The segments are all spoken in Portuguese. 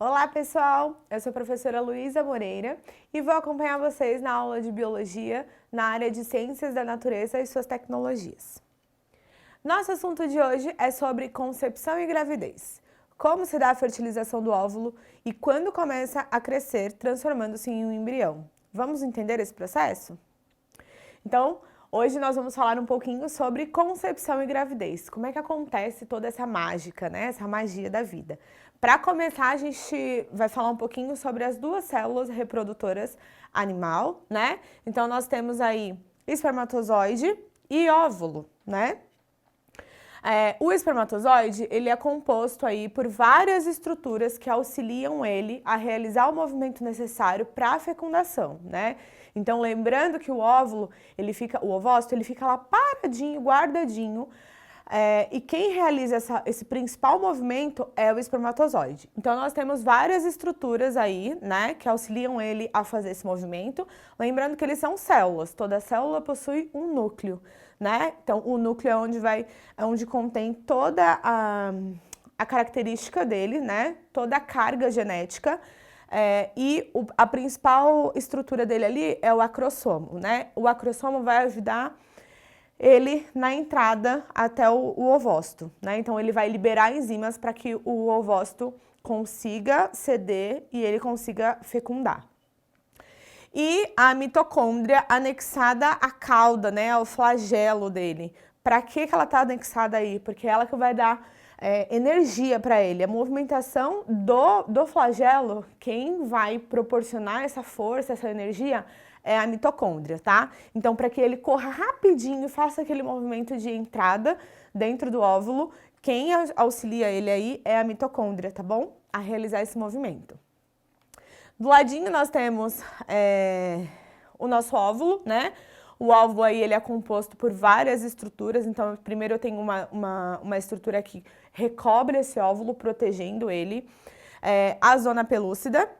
Olá pessoal, eu sou a professora Luísa Moreira e vou acompanhar vocês na aula de Biologia na área de Ciências da Natureza e suas tecnologias. Nosso assunto de hoje é sobre concepção e gravidez, como se dá a fertilização do óvulo e quando começa a crescer, transformando-se em um embrião. Vamos entender esse processo? Então, hoje nós vamos falar um pouquinho sobre concepção e gravidez, como é que acontece toda essa mágica, né? Essa magia da vida. Para começar, a gente vai falar um pouquinho sobre as duas células reprodutoras animal, né? Então, nós temos aí espermatozoide e óvulo, né? O espermatozoide, ele é composto aí por várias estruturas que auxiliam ele a realizar o movimento necessário para a fecundação, né? Então, lembrando que o ovócito, ele fica lá paradinho, guardadinho, e quem realiza esse principal movimento é o espermatozoide. Então, nós temos várias estruturas aí, né, que auxiliam ele a fazer esse movimento. Lembrando que eles são células, toda célula possui um núcleo, né? Então, o núcleo é onde contém toda a característica dele, né? Toda a carga genética. A principal estrutura dele ali é o acrossomo, né? O acrossomo vai ajudar ele na entrada até o ovócito, né? Então, ele vai liberar enzimas para que o ovócito consiga ceder e ele consiga fecundar. E a mitocôndria anexada à cauda, né? Ao flagelo dele. Para que ela está anexada aí? Porque é ela que vai dar energia para ele. A movimentação do flagelo, quem vai proporcionar essa força, essa energia, é a mitocôndria, tá? Então, para que ele corra rapidinho e faça aquele movimento de entrada dentro do óvulo, quem auxilia ele aí é a mitocôndria, tá bom? A realizar esse movimento. Do ladinho nós temos o nosso óvulo, né? O óvulo aí ele é composto por várias estruturas, então primeiro eu tenho uma estrutura que recobre esse óvulo, protegendo ele. A zona pelúcida,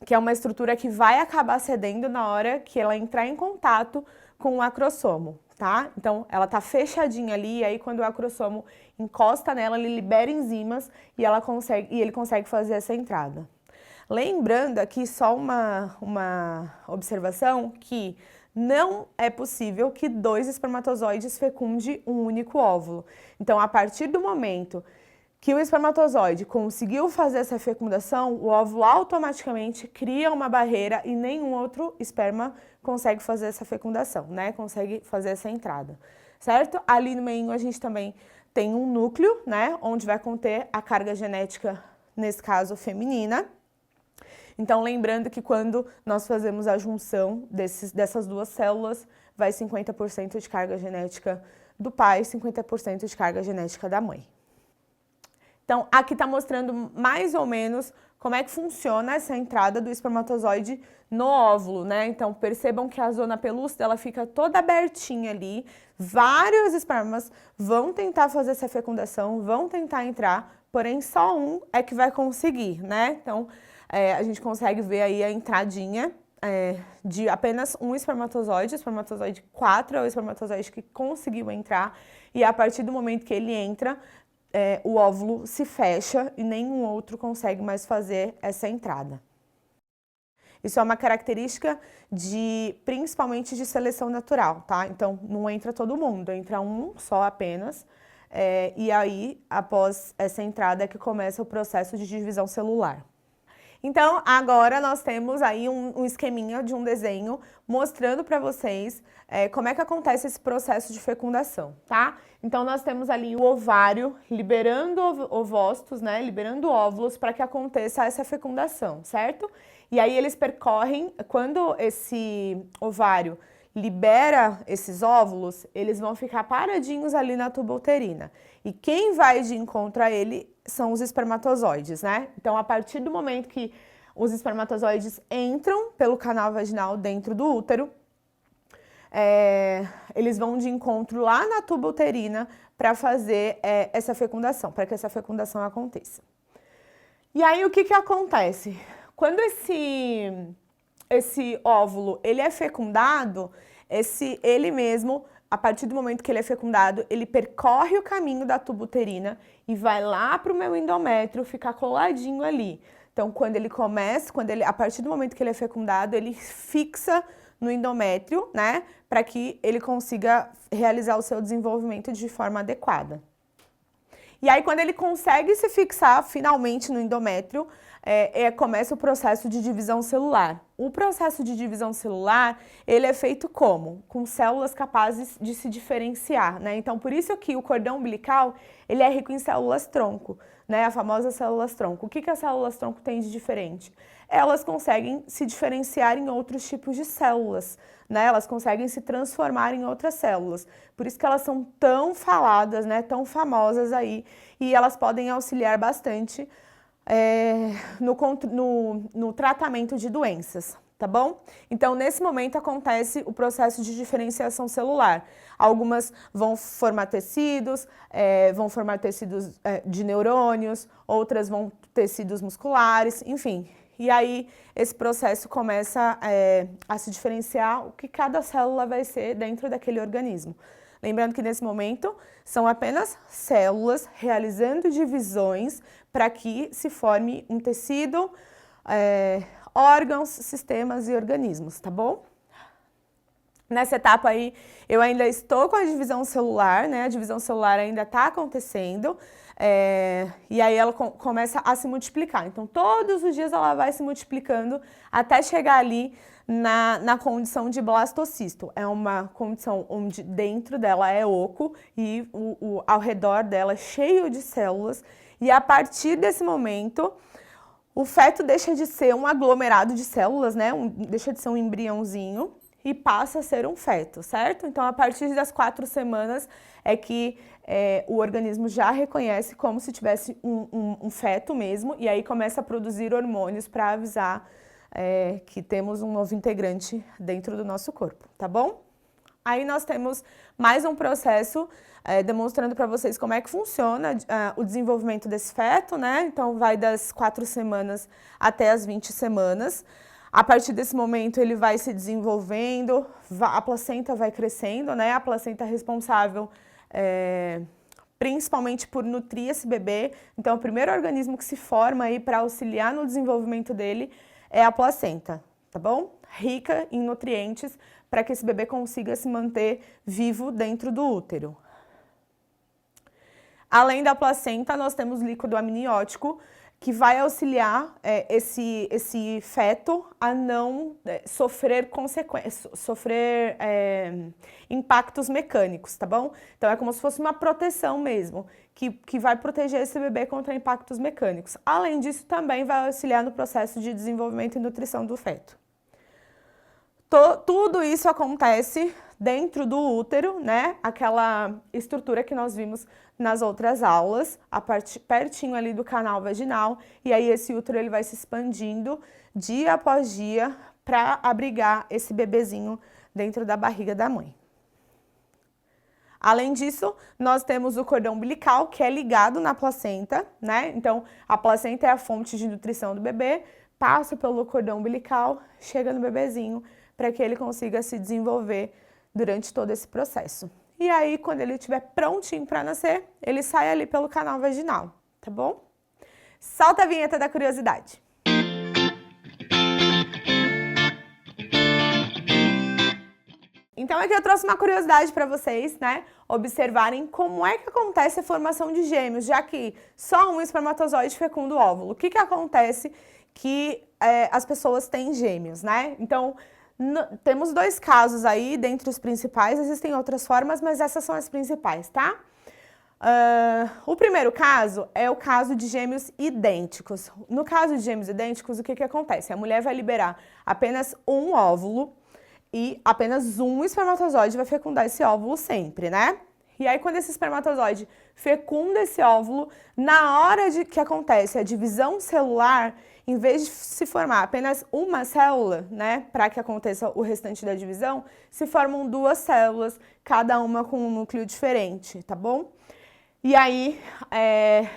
que é uma estrutura que vai acabar cedendo na hora que ela entrar em contato com o acrossomo, tá? Então, ela tá fechadinha ali, e aí quando o acrossomo encosta nela, ele libera enzimas e ele consegue fazer essa entrada. Lembrando aqui só uma observação que não é possível que dois espermatozoides fecunde um único óvulo. Então, a partir do momento que o espermatozoide conseguiu fazer essa fecundação, o óvulo automaticamente cria uma barreira e nenhum outro esperma consegue fazer essa fecundação, né? Consegue fazer essa entrada, certo? Ali no meio a gente também tem um núcleo, né? Onde vai conter a carga genética, nesse caso feminina. Então, lembrando que quando nós fazemos a junção dessas duas células, vai 50% de carga genética do pai e 50% de carga genética da mãe. Então, aqui está mostrando mais ou menos como é que funciona essa entrada do espermatozoide no óvulo, né? Então, percebam que a zona pelúcida, ela fica toda abertinha ali. Vários espermas vão tentar fazer essa fecundação, vão tentar entrar, porém só um é que vai conseguir, né? Então, a gente consegue ver aí a entradinha de apenas um espermatozoide. O espermatozoide 4 é o espermatozoide que conseguiu entrar e a partir do momento que ele entra, o óvulo se fecha e nenhum outro consegue mais fazer essa entrada. Isso é uma característica principalmente de seleção natural, tá? Então, não entra todo mundo, entra um só apenas. E aí, após essa entrada é que começa o processo de divisão celular. Então, agora nós temos aí um esqueminha de um desenho mostrando para vocês como é que acontece esse processo de fecundação, tá? Então, nós temos ali o ovário liberando ovócitos, né? Liberando óvulos para que aconteça essa fecundação, certo? E aí eles percorrem, quando esse ovário libera esses óvulos, eles vão ficar paradinhos ali na tuba uterina. E quem vai de encontro a ele são os espermatozoides, né? Então, a partir do momento que os espermatozoides entram pelo canal vaginal dentro do útero, eles vão de encontro lá na tuba uterina para fazer essa fecundação, para que essa fecundação aconteça. E aí, o que acontece? Quando esse óvulo ele é fecundado, ele mesmo, a partir do momento que ele é fecundado, ele percorre o caminho da tuba uterina e vai lá para o meu endométrio ficar coladinho ali. Então, a partir do momento que ele é fecundado, ele fixa no endométrio, né, para que ele consiga realizar o seu desenvolvimento de forma adequada. E aí, quando ele consegue se fixar finalmente no endométrio, começa o processo de divisão celular. O processo de divisão celular, ele é feito como? Com células capazes de se diferenciar, né? Então, por isso que o cordão umbilical, ele é rico em células-tronco, né? A famosa células-tronco. O que as células-tronco têm de diferente? Elas conseguem se diferenciar em outros tipos de células, né? Elas conseguem se transformar em outras células. Por isso que elas são tão faladas, né? Tão famosas aí. E elas podem auxiliar bastante no tratamento de doenças, tá bom? Então, nesse momento acontece o processo de diferenciação celular. Algumas vão formar tecidos de neurônios, outras vão tecidos musculares, enfim. E aí, esse processo começa a se diferenciar o que cada célula vai ser dentro daquele organismo. Lembrando que nesse momento são apenas células realizando divisões para que se forme um tecido, órgãos, sistemas e organismos, tá bom? Nessa etapa aí, eu ainda estou com a divisão celular, né? A divisão celular ainda está acontecendo, e aí ela começa a se multiplicar. Então, todos os dias ela vai se multiplicando até chegar ali na condição de blastocisto. É uma condição onde dentro dela é oco e ao redor dela é cheio de células. E a partir desse momento, o feto deixa de ser um aglomerado de células, né? Deixa de ser um embriãozinho e passa a ser um feto, certo? Então, a partir das 4 semanas é que o organismo já reconhece como se tivesse um feto mesmo, e aí começa a produzir hormônios para avisar que temos um novo integrante dentro do nosso corpo, tá bom? Aí nós temos mais um processo demonstrando para vocês como é que funciona o desenvolvimento desse feto, né? Então, vai das 4 semanas até as 20 semanas. A partir desse momento, ele vai se desenvolvendo, a placenta vai crescendo, né? A placenta é responsável principalmente por nutrir esse bebê. Então, o primeiro organismo que se forma aí para auxiliar no desenvolvimento dele é a placenta, tá bom? Rica em nutrientes para que esse bebê consiga se manter vivo dentro do útero. Além da placenta, nós temos líquido amniótico, que vai auxiliar esse feto a não sofrer impactos mecânicos, tá bom? Então, é como se fosse uma proteção mesmo, que vai proteger esse bebê contra impactos mecânicos. Além disso, também vai auxiliar no processo de desenvolvimento e nutrição do feto. Tudo isso acontece dentro do útero, né? Aquela estrutura que nós vimos nas outras aulas, pertinho ali do canal vaginal, e aí esse útero ele vai se expandindo dia após dia para abrigar esse bebezinho dentro da barriga da mãe. Além disso, nós temos o cordão umbilical, que é ligado na placenta, né? Então, a placenta é a fonte de nutrição do bebê, passa pelo cordão umbilical, chega no bebezinho, para que ele consiga se desenvolver durante todo esse processo. E aí, quando ele estiver prontinho para nascer, ele sai ali pelo canal vaginal, tá bom? Solta a vinheta da curiosidade. Então, aqui eu trouxe uma curiosidade para vocês, né? Observarem como é que acontece a formação de gêmeos, já que só um espermatozoide fecunda o óvulo. O que acontece que as pessoas têm gêmeos, né? Então, temos 2 casos aí, dentre os principais, existem outras formas, mas essas são as principais, tá? O primeiro caso é o caso de gêmeos idênticos. No caso de gêmeos idênticos, o que acontece? A mulher vai liberar apenas um óvulo e apenas um espermatozoide vai fecundar esse óvulo sempre, né? E aí, quando esse espermatozoide fecunda esse óvulo, na hora que acontece a divisão celular, em vez de se formar apenas uma célula, né, para que aconteça o restante da divisão, se formam 2 células, cada uma com um núcleo diferente, tá bom? E aí,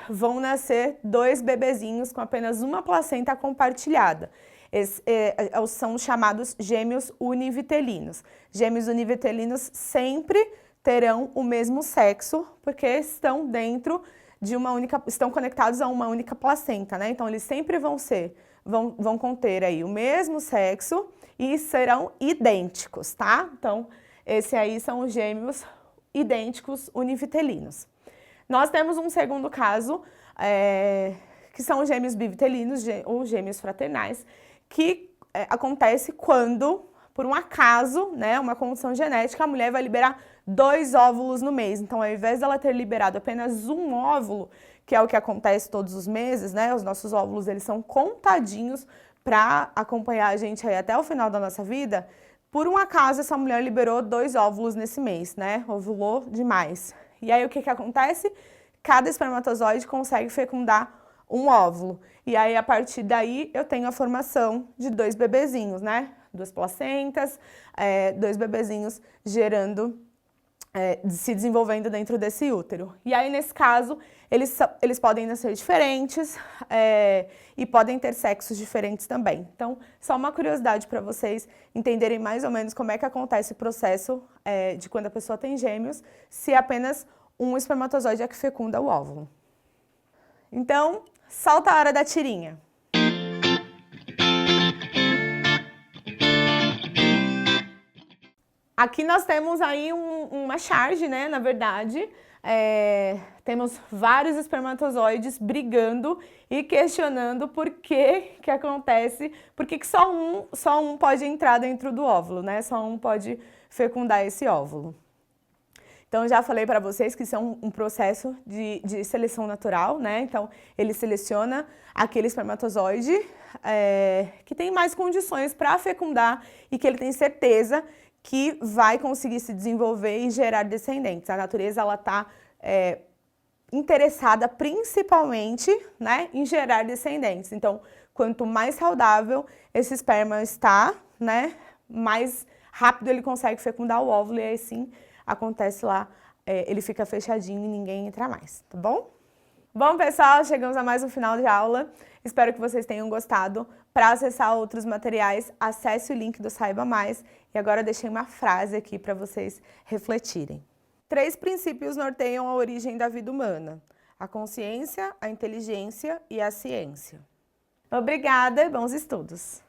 vão nascer 2 bebezinhos com apenas uma placenta compartilhada. São chamados gêmeos univitelinos. Gêmeos univitelinos sempre terão o mesmo sexo, porque estão dentro estão conectados a uma única placenta, né? Então eles sempre vão conter aí o mesmo sexo e serão idênticos, tá? Então, esse aí são os gêmeos idênticos univitelinos. Nós temos um segundo caso, que são os gêmeos bivitelinos ou gêmeos fraternais, que acontece quando, por um acaso, né, uma condição genética, a mulher vai liberar 2 óvulos no mês. Então, ao invés dela ter liberado apenas um óvulo, que é o que acontece todos os meses, né, os nossos óvulos eles são contadinhos para acompanhar a gente aí até o final da nossa vida, por um acaso essa mulher liberou 2 óvulos nesse mês, né, ovulou demais. E aí o que acontece? Cada espermatozoide consegue fecundar um óvulo. E aí, a partir daí, eu tenho a formação de 2 bebezinhos, né? 2 placentas, 2 bebezinhos gerando, se desenvolvendo dentro desse útero. E aí, nesse caso, eles podem nascer diferentes e podem ter sexos diferentes também. Então, só uma curiosidade para vocês entenderem mais ou menos como é que acontece o processo de quando a pessoa tem gêmeos, se apenas um espermatozoide é que fecunda o óvulo. Então, solta a hora da tirinha. Aqui nós temos aí uma charge, né, na verdade. Temos vários espermatozoides brigando e questionando por que acontece, por que só um pode entrar dentro do óvulo, né? Só um pode fecundar esse óvulo. Então, já falei para vocês que isso é um processo de seleção natural, né? Então, ele seleciona aquele espermatozoide que tem mais condições para fecundar e que ele tem certeza que vai conseguir se desenvolver e gerar descendentes. A natureza, ela está interessada principalmente, né, em gerar descendentes. Então, quanto mais saudável esse esperma está, né, mais rápido ele consegue fecundar o óvulo e aí sim acontece lá, ele fica fechadinho e ninguém entra mais, tá bom? Bom, pessoal, chegamos a mais um final de aula. Espero que vocês tenham gostado. Para acessar outros materiais, acesse o link do Saiba Mais. E agora eu deixei uma frase aqui para vocês refletirem. 3 princípios norteiam a origem da vida humana: a consciência, a inteligência e a ciência. Obrigada e bons estudos!